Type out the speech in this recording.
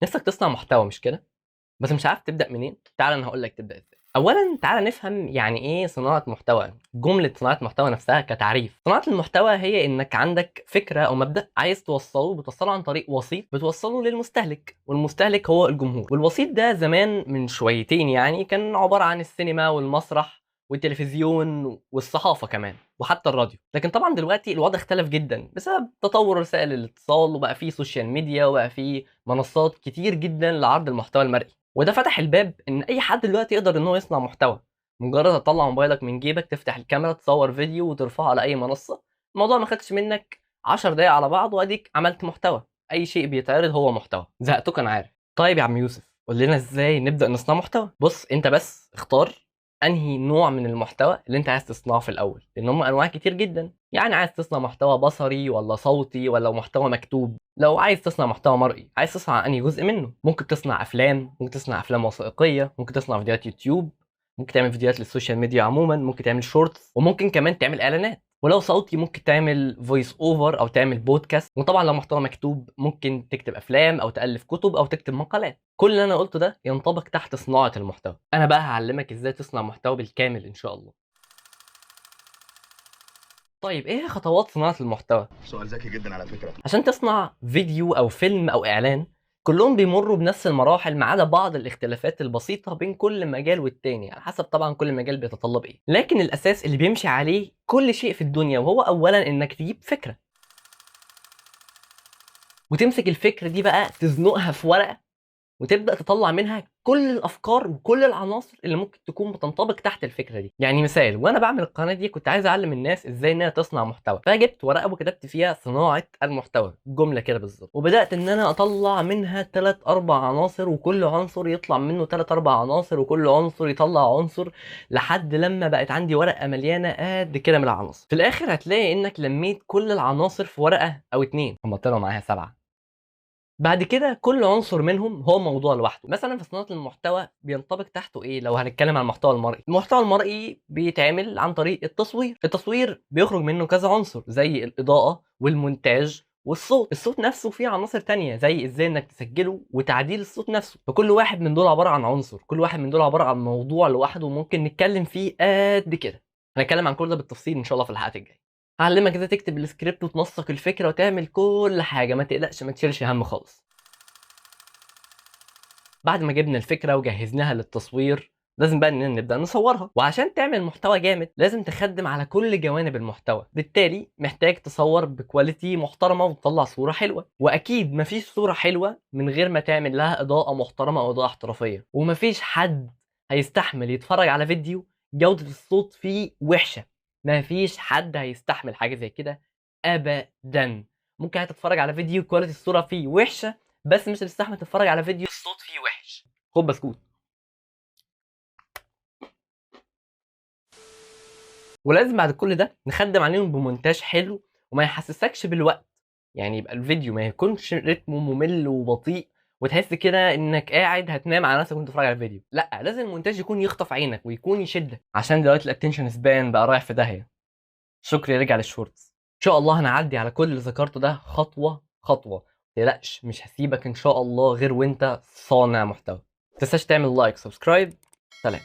نفسك تصنع محتوى مش كده؟ بس مش عارف تبدأ منين؟ تعال انا هقول لك تبدأ ازاي. اولا تعال نفهم يعني ايه صناعة محتوى. جملة صناعة محتوى نفسها كتعريف. صناعة المحتوى هي انك عندك فكرة او مبدأ عايز توصله، بتوصله عن طريق وسيط بتوصله للمستهلك، والمستهلك هو الجمهور. والوسيط ده زمان من شويتين يعني كان عبارة عن السينما والمسرح والتلفزيون والصحافة كمان وحتى الراديو. لكن طبعا دلوقتي الوضع اختلف جدا بسبب تطور وسائل الاتصال، وبقى فيه سوشيال ميديا، وبقى فيه منصات كتير جدا لعرض المحتوى المرئي. وده فتح الباب ان اي حد دلوقتي يقدر ان هو يصنع محتوى. مجرد تطلع موبايلك من جيبك، تفتح الكاميرا، تصور فيديو وترفعه على اي منصة. الموضوع ما خدش منك 10 دقايق على بعض واديك عملت محتوى. اي شيء بيتعرض هو محتوى. زهقتك انا عارف. طيب يا عم يوسف، قول لنا ازاي نبدأ نصنع محتوى. بص، انت بس اختار انهي نوع من المحتوى اللي انت عايز تصنعه في الاول، لان هم انواع كتير جدا. يعني عايز تصنع محتوى بصري ولا صوتي ولا محتوى مكتوب؟ لو عايز تصنع محتوى مرئي، عايز تصنع انهي جزء منه؟ ممكن تصنع افلام، ممكن تصنع افلام وثائقيه، ممكن تصنع فيديوهات يوتيوب، ممكن تعمل فيديوهات للسوشيال ميديا عموما، ممكن تعمل شورتس، وممكن كمان تعمل اعلانات. ولو صوتي ممكن تعمل فويس اوفر او تعمل بودكاست. وطبعا لو محتوى مكتوب ممكن تكتب افلام او تالف كتب او تكتب مقالات. كل اللي انا قلته ده ينطبق تحت صناعه المحتوى. انا بقى هعلمك ازاي تصنع محتوى بالكامل ان شاء الله. طيب ايه هي خطوات صناعه المحتوى؟ سؤال ذكي جدا على فكرة. عشان تصنع فيديو او فيلم او اعلان، كلهم بيمروا بنفس المراحل ما عدا بعض الاختلافات البسيطه بين كل مجال والتاني، على حسب طبعا كل مجال بيتطلب ايه. لكن الاساس اللي بيمشي عليه كل شيء في الدنيا، وهو اولا انك تجيب فكره، وتمسك الفكره دي بقى تزنقها في ورقه، وتبدا تطلع منها كل الافكار وكل العناصر اللي ممكن تكون بتنطبق تحت الفكره دي. يعني مثال، وانا بعمل القناه دي كنت عايز اعلم الناس ازاي انها تصنع محتوى، فجبت ورقه وكتبت فيها صناعه المحتوى، جمله كده بالظبط، وبدات ان انا اطلع منها 3 4 عناصر، وكل عنصر يطلع منه 3 4 عناصر، وكل عنصر يطلع عنصر، لحد لما بقت عندي ورقه مليانه قد كده من العناصر. في الاخر هتلاقي انك لميت كل العناصر في ورقه او اتنين، هم طلعوا معاها 7. بعد كده كل عنصر منهم هو موضوع لوحده. مثلا في صناعه المحتوى بينطبق تحته ايه؟ لو هنتكلم عن المحتوى المرئي، المحتوى المرئي بيتعمل عن طريق التصوير بيخرج منه كذا عنصر زي الاضاءه والمونتاج والصوت. الصوت نفسه فيه عناصر تانية زي ازاي انك تسجله وتعديل الصوت نفسه. فكل واحد من دول عباره عن عنصر، كل واحد من دول عباره عن موضوع لوحده، وممكن نتكلم فيه قد كده. هنتكلم عن كل ده بالتفصيل ان شاء الله في الحلقات الجايه. هعلمك ازاي تكتب السكريبت وتنسق الفكره وتعمل كل حاجه، ما تقلقش، ما تشيلش هم خالص. بعد ما جبنا الفكره وجهزناها للتصوير، لازم بقى اننا نبدا نصورها. وعشان تعمل محتوى جامد لازم تخدم على كل جوانب المحتوى، بالتالي محتاج تصور بكواليتي محترمه وتطلع صوره حلوه. واكيد مفيش صوره حلوه من غير ما تعمل لها اضاءه محترمه او اضاءه احترافيه. ومفيش حد هيستحمل يتفرج على فيديو جوده الصوت فيه وحشه. مفيش حد هيستحمل حاجه زي كده ابدا. ممكن هتتفرج على فيديو كواليتي الصوره فيه وحشه، بس مش هتستحمل تتفرج على فيديو الصوت فيه وحش. خد بسكوت. ولازم بعد كل ده نخدم عليهم بمونتاج حلو وما يحسسكش بالوقت. يعني يبقى الفيديو ما يكونش رتمه ممل وبطيء وتحس كده انك قاعد هتنام على نفسك وانت بتتفرج على الفيديو. لا، لازم المونتاج يكون يخطف عينك ويكون يشدك، عشان دلوقتي الاتنشن سبان بقى رايح في داهيه. شكري رجع للشورتس. ان شاء الله هنعدي على كل اللي ذكرته ده خطوه خطوه. متقلقش، مش هسيبك ان شاء الله غير وانت صانع محتوى. متنساش تعمل لايك، سبسكرايب. سلام.